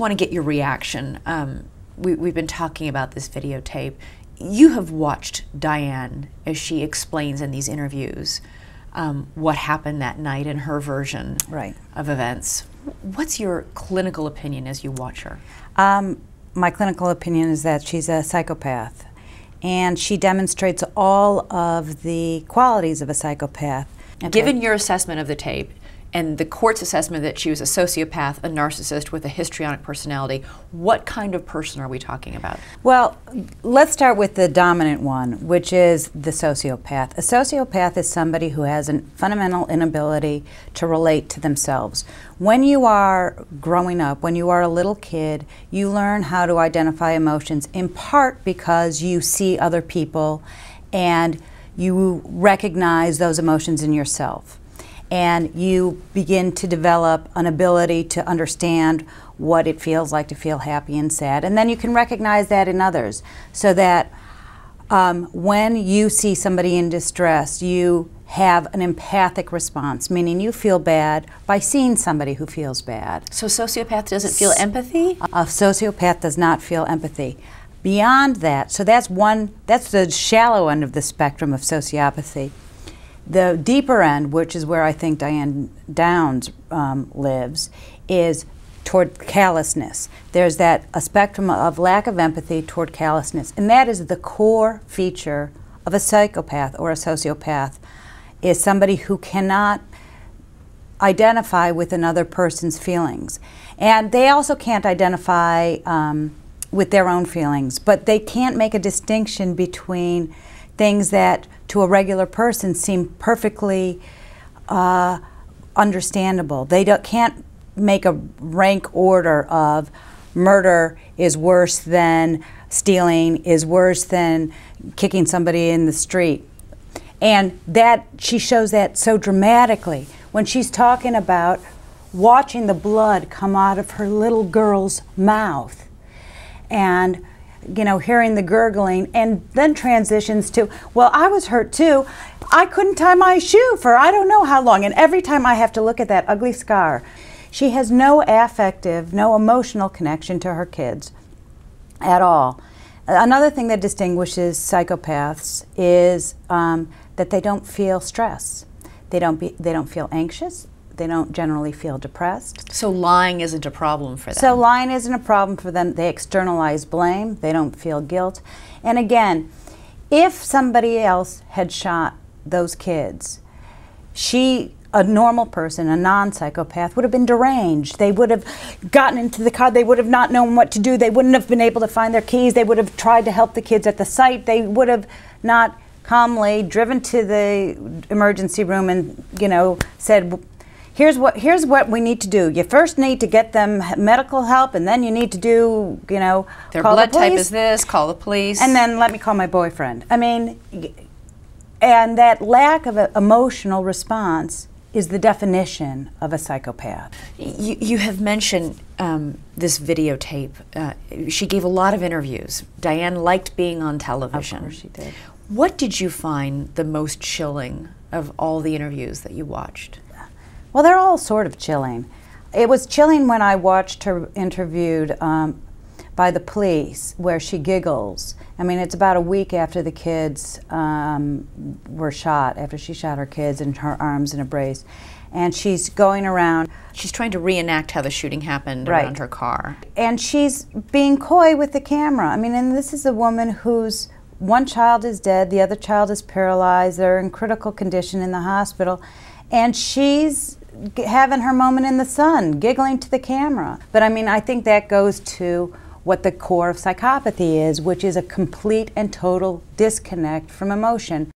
want to get your reaction. We've been talking about this videotape. You have watched Diane as she explains in these interviews what happened that night in her version of events. What's your clinical opinion as you watch her? My clinical opinion is that she's a psychopath, and she demonstrates all of the qualities of a psychopath. Okay. Given your assessment of the tape and the court's assessment that she was a sociopath, a narcissist with a histrionic personality, what kind of person are we talking about? Well, let's start with the dominant one, which is the sociopath. A sociopath is somebody who has a fundamental inability to relate to themselves. When you are growing up, when you are a little kid, you learn how to identify emotions, in part because you see other people and you recognize those emotions in yourself. And you begin to develop an ability to understand what it feels like to feel happy and sad. And then you can recognize that in others, so that when you see somebody in distress, you have an empathic response, meaning you feel bad by seeing somebody who feels bad. So sociopath doesn't feel empathy? A sociopath does not feel empathy. Beyond that, so that's the shallow end of the spectrum of sociopathy. The deeper end, which is where I think Diane Downs lives, is toward callousness. There's a spectrum of lack of empathy toward callousness, and that is the core feature of a psychopath or a sociopath, is somebody who cannot identify with another person's feelings. And they also can't identify with their own feelings, but they can't make a distinction between things that to a regular person seem perfectly understandable. They can't make a rank order of murder is worse than stealing, is worse than kicking somebody in the street. And that she shows that so dramatically when she's talking about watching the blood come out of her little girl's mouth, and hearing the gurgling, and then transitions to, well, I was hurt too. I couldn't tie my shoe for I don't know how long, and every time I have to look at that ugly scar. She has no affective, no emotional connection to her kids at all. Another thing that distinguishes psychopaths is that they don't feel stress. They don't feel anxious. They don't generally feel depressed. So lying isn't a problem for them? So lying isn't a problem for them. They externalize blame. They don't feel guilt. And again, if somebody else had shot those kids, a normal person, a non-psychopath, would have been deranged. They would have gotten into the car. They would have not known what to do. They wouldn't have been able to find their keys. They would have tried to help the kids at the site. They would have not calmly driven to the emergency room and, said, here's what we need to do. You first need to get them medical help, and then you need to do, their blood type is this, call the police. And then let me call my boyfriend. I mean, and that lack of an emotional response is the definition of a psychopath. You have mentioned this videotape. She gave a lot of interviews. Diane liked being on television. Of course she did. What did you find the most chilling of all the interviews that you watched? Well, they're all sort of chilling. It was chilling when I watched her interviewed by the police, where she giggles. I mean, it's about a week after the kids were shot, after she shot her kids in her arms in a brace. And she's going around. She's trying to reenact how the shooting happened around her car. And she's being coy with the camera. I mean, and this is a woman whose one child is dead, the other child is paralyzed, they're in critical condition in the hospital, and she's having her moment in the sun, giggling to the camera. But I mean, I think that goes to what the core of psychopathy is, which is a complete and total disconnect from emotion.